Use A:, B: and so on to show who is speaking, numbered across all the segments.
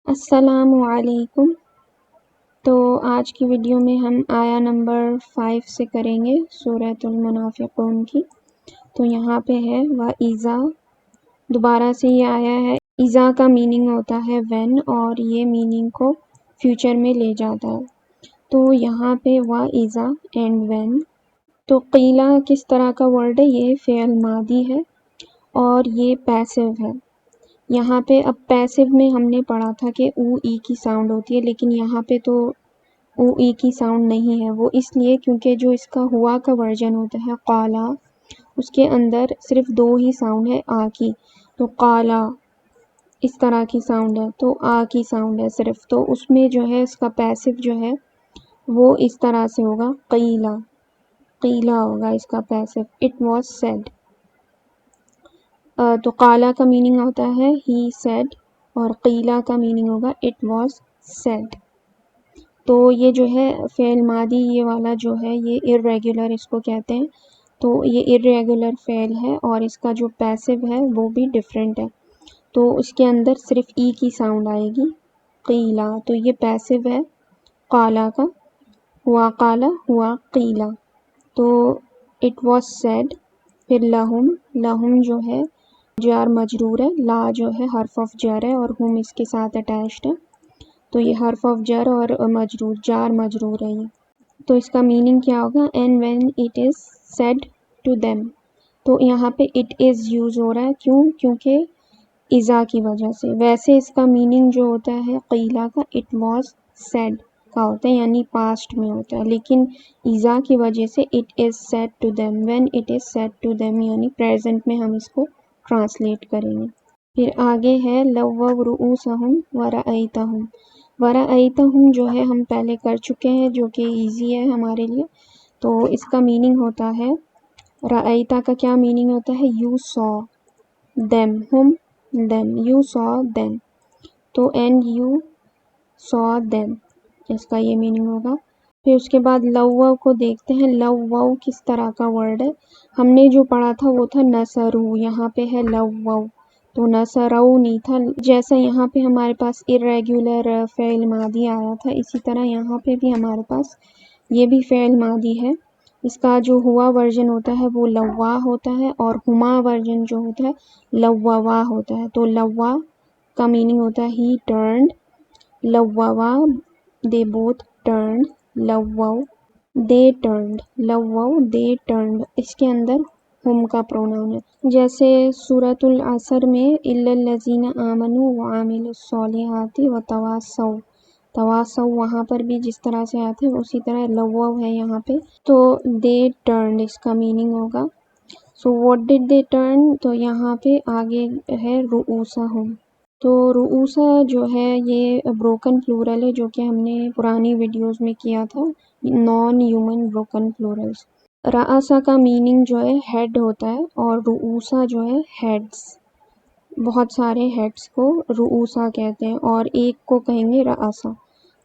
A: السلام علیکم۔ تو آج کی ویڈیو میں ہم آیا نمبر 5 سے کریں گے سورۃ المنافقون کی۔ تو یہاں پہ ہے وَإِذَا، دوبارہ سے یہ آیا ہے۔ اِذَا کا میننگ ہوتا ہے وین، اور یہ میننگ کو فیوچر میں لے جاتا ہے۔ تو یہاں پہ وَإِذَا اینڈ وین۔ تو قیلہ کس طرح کا ورڈ ہے؟ یہ فعل ماضی ہے اور یہ پیسو ہے۔ یہاں پہ اب پیسو میں ہم نے پڑھا تھا کہ او ای کی ساؤنڈ ہوتی ہے، لیکن یہاں پہ تو او ای کی ساؤنڈ نہیں ہے۔ وہ اس لیے کیونکہ جو اس کا ہوا کا ورژن ہوتا ہے قالا، اس کے اندر صرف 2 ہی ساؤنڈ ہے آ کی۔ تو قالا اس طرح کی ساؤنڈ ہے، تو آ کی ساؤنڈ ہے صرف۔ تو اس میں جو ہے اس کا پیسو جو ہے وہ اس طرح سے ہوگا قیلا، قیلا ہوگا اس کا پیسو۔ It was sad. تو قالا کا میننگ ہوتا ہے ہی سیڈ، اور قیلا کا میننگ ہوگا اٹ واز سیڈ۔ تو یہ جو ہے فعل ماضی یہ والا جو ہے یہ irregular اس کو کہتے ہیں۔ تو یہ irregular فعل ہے اور اس کا جو پیسو ہے وہ بھی ڈیفرنٹ ہے۔ تو اس کے اندر صرف ای کی ساؤنڈ آئے گی، قیلا۔ تو یہ پیسو ہے قالا کا، ہوا قالا ہوا قیلا۔ تو اٹ واز سیڈ، پھر لہم، لہم جو ہے جار مجرور ہے، لا جو ہے حرف آف جر ہے اور ہم اس کے ساتھ اٹیچڈ ہے۔ تو یہ حرف آف جر اور مجرور، جار مجرور ہے یہ۔ تو اس کا میننگ کیا ہوگا؟ And when it is said to them. تو یہاں پہ اٹ از یوز ہو رہا ہے، کیوں؟ کیونکہ اذا کی وجہ سے۔ ویسے اس کا میننگ جو ہوتا ہے قیلا کا اٹ واز سیڈ کا ہوتا ہے، یعنی پاسٹ میں ہوتا ہے، لیکن اذا کی وجہ سے it is said to them, when it is said to them یعنی پریزنٹ میں ہم اس کو ٹرانسلیٹ کریں گے۔ پھر آگے ہے لوّوا رؤوسہم ورأیتہم۔ ورأیتہم جو ہے ہم پہلے کر چکے ہیں، جو کہ ایزی ہے ہمارے لیے۔ تو اس کا میننگ ہوتا ہے، رأیتا کا کیا میننگ ہوتا ہے؟ یو سو دیم، ہم دیم، یو سو دیم۔ تو اینڈ یو سو دیم، اس کا یہ میننگ ہوگا۔ پھر اس کے بعد لوّو کو دیکھتے ہیں۔ لوّو کس طرح کا ورڈ ہے؟ ہم نے جو پڑھا تھا وہ تھا نصرو، یہاں پہ ہے لوّو، تو نصرو نہیں تھا۔ جیسا یہاں پہ ہمارے پاس irregular فعل ماضی آیا تھا، اسی طرح یہاں پہ بھی ہمارے پاس یہ بھی فعل ماضی ہے۔ اس کا جو ہوا ورژن ہوتا ہے وہ لوا ہوتا ہے، اور ہما ورژن جو ہوتا ہے لوّوا ہوتا ہے۔ تو لوا کا میننگ ہوتا ہے ہی turned, lo they both turned, lo they turned, lo they turned. اس کے اندر ہم کا پروناؤن ہے، جیسے سورۃ العصر میں الا الذین آمنوا وعملوا الصالحات وتواصوا، تواصوا وہاں پر بھی جس طرح سے آتے ہیں اسی طرح لوّو ہے یہاں پہ۔ تو دے ٹرنڈ اس کا میننگ ہوگا۔ So what did they turn? تو یہاں پہ آگے ہے رؤوسہم۔ تو رؤوسا جو ہے یہ بروکن پلورل ہے، جو کہ ہم نے پرانی ویڈیوز میں کیا تھا، نان ہیومن بروکن پلورلز۔ رأسا کا میننگ جو ہے ہیڈ ہوتا ہے، اور رؤوسا جو ہے ہیڈز، بہت سارے ہیڈز کو رؤوسا کہتے ہیں، اور ایک کو کہیں گے رأسا۔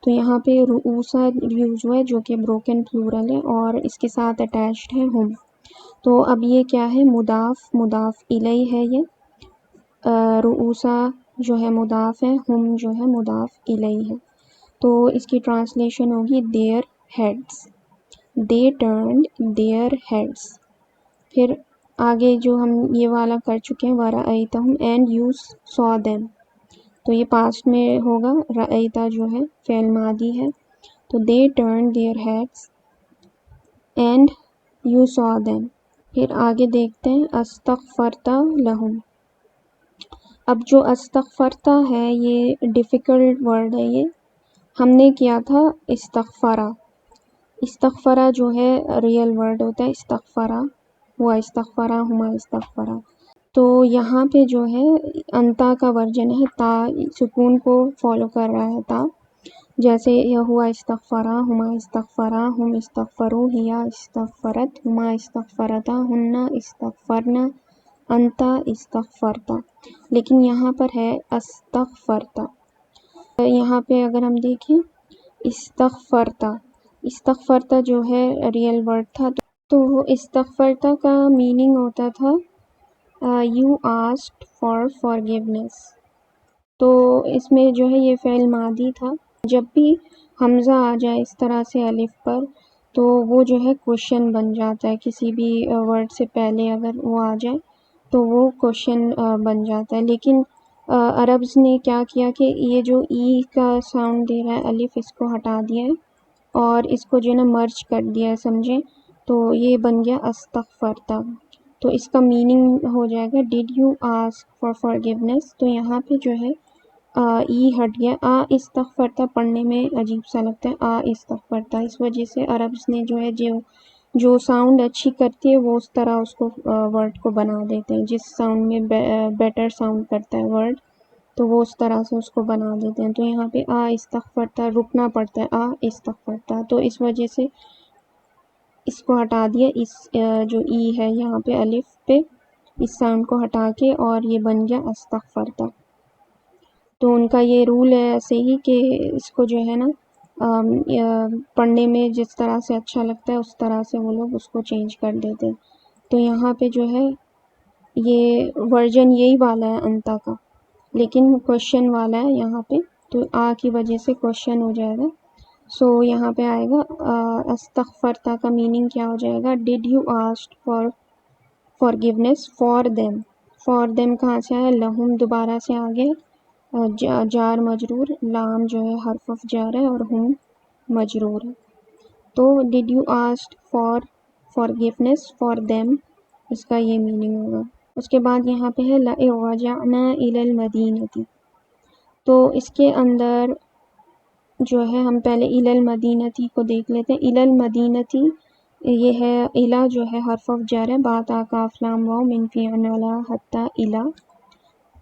A: تو یہاں پہ رؤوسا یوز ہوا ہے جو کہ بروکن پلورل ہے، اور اس کے ساتھ اٹیچڈ ہے ہم۔ تو اب یہ کیا ہے؟ مضاف، مضاف الیہ ہے یہ۔ رؤوسا جو ہے مضاف ہے، ہم جو ہے مضاف الیہ ہے۔ تو اس کی ٹرانسلیشن ہوگی their heads, they turned their heads. پھر آگے جو ہم یہ والا کر چکے ہیں ورأیتہم اینڈ یو سو دیم، تو یہ پاسٹ میں ہوگا۔ رأیتا جو ہے فعل ماضی ہے، تو they turned their heads and you saw them. پھر آگے دیکھتے ہیں استغفرت لہم۔ اب جو استغفرت ہے یہ ڈیفیکلٹ ورڈ ہے، یہ ہم نے کیا تھا استغفرہ۔ استغفرہ جو ہے ریئل ورڈ ہوتا ہے، استغفرہ ہوا، استغفرہ ہما، استغفرہ۔ تو یہاں پہ جو ہے انتا کا ورژن ہے، تا سکون کو فالو کر رہا ہے تا، جیسے یہ ہوا استغفرہ ہما استغفرہ، ہم استغفروا ہیا استغفرت، ہما استغفرتا، ہن استغفرنا، انتا استغفرتا۔ لیکن یہاں پر ہے استغفرتا۔ یہاں پہ اگر ہم دیکھیں استغفرتا، استغفرتا جو ہے ریئل ورڈ تھا، تو استغفرتا کا میننگ ہوتا تھا یو آسکڈ فار فارگیونیس، تو اس میں جو ہے یہ فعل ماضی تھا. جب بھی حمزہ آ جائے اس طرح سے الف پر تو وہ جو ہے کوشچن بن جاتا ہے. کسی بھی ورڈ سے پہلے اگر وہ آ جائے تو وہ کوشچن بن جاتا ہے. لیکن عربز نے کیا کیا کہ یہ جو ای کا ساؤنڈ دے رہا ہے الف، اس کو ہٹا دیا ہے اور اس کو جو ہے نا مرج کر دیا ہے، سمجھیں. تو یہ بن گیا استغفرتا. تو اس کا میننگ ہو جائے گا did you ask for forgiveness. تو یہاں پہ جو ہے ای ہٹ گیا. استغفرتا پڑھنے میں عجیب سا لگتا ہے استغفرتا. اس وجہ سے عربز نے جو ہے جو ساؤنڈ اچھی کرتی ہے وہ اس طرح اس کو ورڈ کو بنا دیتے ہیں. جس ساؤنڈ میں بیٹر ساؤنڈ کرتا ہے ورڈ تو وہ اس طرح سے اس کو بنا دیتے ہیں. تو یہاں پہ استغفرتا رکنا پڑتا ہے استغفرتا. تو اس وجہ سے اس کو ہٹا دیا. اس جو ای ہے یہاں پہ الف پہ، اس ساؤنڈ کو ہٹا کے اور یہ بن گیا استغفرتا. تو ان کا یہ رول ہے ایسے ہی کہ اس کو جو ہے نا پڑھنے میں جس طرح سے اچھا لگتا ہے اس طرح سے وہ لوگ اس کو چینج کر دیتے. تو یہاں پہ جو ہے یہ ورژن یہی والا ہے انتا کا، لیکن کوشچن والا ہے یہاں پہ. تو کی وجہ سے کوشچن ہو جائے گا. سو یہاں پہ آئے گا استغفرتا کا میننگ کیا ہو جائے گا did you ask for forgiveness for them. For them کہاں سے آیا؟ لہم دوبارہ سے آگے جار مجرور، لام جو ہے حرف آف جار ہے اور ہم مجرور ہے. تو did you ask for forgiveness for them, اس کا یہ میننگ ہوگا. اس کے بعد یہاں پہ ہے لَرَجَعْنَا إِلَى الْمَدِينَةِ. تو اس کے اندر جو ہے ہم پہلے إِلَى الْمَدِينَةِ کو دیکھ لیتے ہیں. إِلَى الْمَدِينَةِ یہ ہے إِلَى جو ہے حرف آف جار ہے، با تا کاف لام واو من فی عَنَا حتی إِلَى.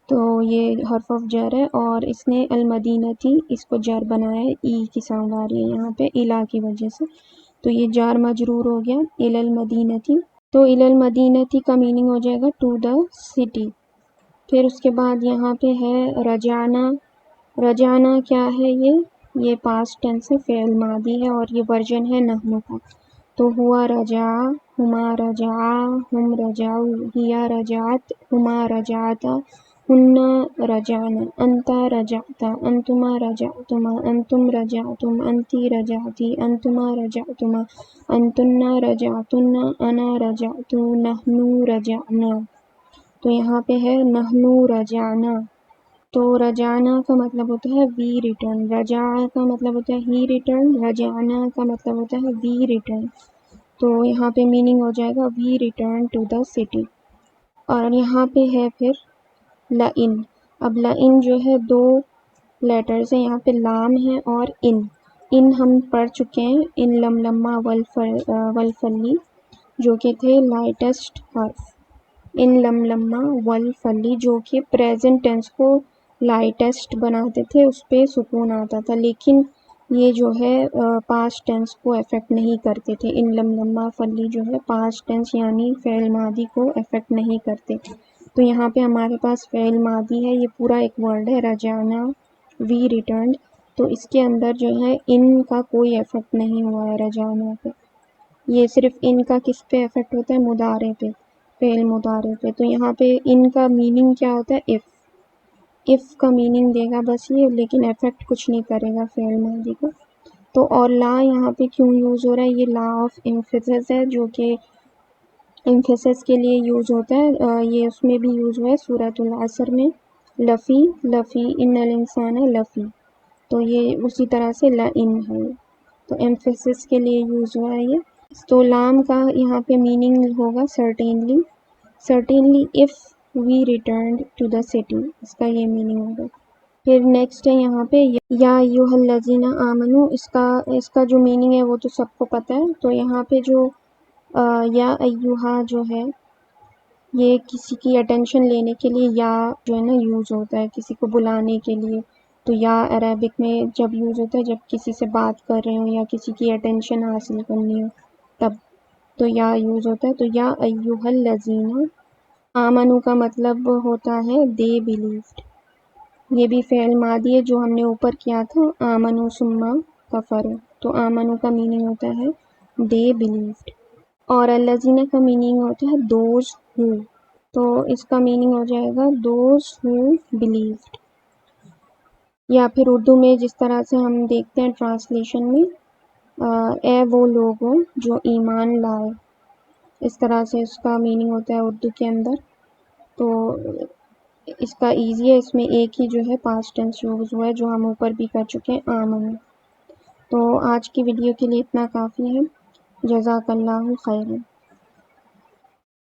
A: تو یہ حرف آف جار ہے اور اس نے المدینتی اس کو جار بنایا ہے. ای کی ساؤنڈ آ رہی ہے یہاں پہ الا کی وجہ سے، تو یہ جار مجرور ہو گیا الی المدینتی. تو الی المدینتی کا میننگ ہو جائے گا ٹو دا سٹی. پھر اس کے بعد یہاں پہ ہے رجعنا. رجعنا کیا ہے؟ یہ پاسٹ ٹینس ہے، فعل ماضی ہے اور یہ ورژن ہے نحن کا. تو ہوا رجع، ہما رجعا، ہم رجعو، ہیا رجعت، ہما رجعتا، ہن رجعنا، انتا رجعتا، انتما رجعتما، انتم رجعتم، انتی رجعتی، انتما رجعتما، انتن رجعتن، انا رجعت، نحن رجعنا. تو یہاں پہ ہے نحن رجعنا. تو رجعنا کا مطلب ہوتا ہے وی ریٹرن، رجع کا مطلب ہوتا ہے ہی ریٹرن، رجعنا کا مطلب ہوتا ہے وی ریٹرن. تو یہاں پہ میننگ ہو جائے گا we return to the city. اور یہاں پہ ہے پھر لئن. اب لئن جو ہے دو لیٹرز ہیں یہاں پہ، لام ہے اور ان ہم پڑھ چکے ہیں. ان لم لما والفلی جو کہ تھے لائٹسٹ حرف. ان لم لما والفلی جو کہ پریزنٹ ٹینس کو لائٹسٹ بناتے تھے، اس پہ سکون آتا تھا، لیکن یہ جو ہے پاسٹ ٹینس کو افیکٹ نہیں کرتے تھے. ان لم لما فلی جو ہے پاسٹ ٹینس یعنی فعل ماضی کو افیکٹ نہیں کرتے. تو یہاں پہ ہمارے پاس فعل ماضی ہے، یہ پورا ایک ورڈ ہے رجعنا وی ریٹرنڈ. تو اس کے اندر جو ہے ان کا کوئی افیکٹ نہیں ہوا ہے رجعنا پہ. یہ صرف ان کا کس پہ افیکٹ ہوتا ہے؟ مضارع پہ، فعل مضارع پہ. تو یہاں پہ ان کا میننگ کیا ہوتا ہے؟ اف کا میننگ دے گا بس یہ، لیکن افیکٹ کچھ نہیں کرے گا فعل ماضی کو. تو اور لا یہاں پہ کیوں یوز ہو رہا ہے؟ یہ لا آف ایمفیسس ہے جو کہ ایمفیسس کے لیے یوز ہوتا ہے. یہ اس میں بھی یوز ہوا ہے سورۃ العصر میں، لفی ان الانسان لفی. تو یہ اسی طرح سے لئن ہے، تو ایمفیسس کے لیے یوز ہوا ہے یہ. تو لام کا یہاں پہ میننگ ہوگا certainly if we returned to the city, اس کا یہ میننگ ہوگا. پھر نیکسٹ ہے یہاں پہ یا ایھا الذین آمنو. اس کا جو میننگ ہے وہ تو سب کو پتہ ہے. تو یہاں پہ جو یا ایھا جو ہے یہ کسی کی اٹینشن لینے کے لیے یا جو ہے نا یوز ہوتا ہے، کسی کو بلانے کے لیے. تو یا عربک میں جب یوز ہوتا ہے جب کسی سے بات کر رہے ہوں یا کسی کی اٹینشن حاصل کرنی ہو تب تو یا یوز ہوتا ہے. تو یا ایھا الذین آمنو کا مطلب ہوتا ہے دے بلیوڈ. یہ بھی فعل ماضی ہے جو ہم نے اوپر کیا تھا آمنو ثم کفروا. تو آمنو کا میننگ ہوتا ہے دے بلیوڈ، اور الذین کا میننگ ہوتا ہے دوز ہو. تو اس کا میننگ ہو جائے گا دوز ہو بلیوڈ. یا پھر اردو میں جس طرح سے ہم دیکھتے ہیں ٹرانسلیشن میں اے وہ لوگوں جو ایمان لائے، اس طرح سے اس کا میننگ ہوتا ہے اردو کے اندر. تو اس کا ایزی ہے، اس میں ایک ہی جو ہے پاسٹ ٹینس یوز ہوا ہے جو ہم اوپر بھی کر چکے ہیں آمن. تو آج کی ویڈیو کے لیے اتنا کافی ہے. جزاک اللہ خیرا.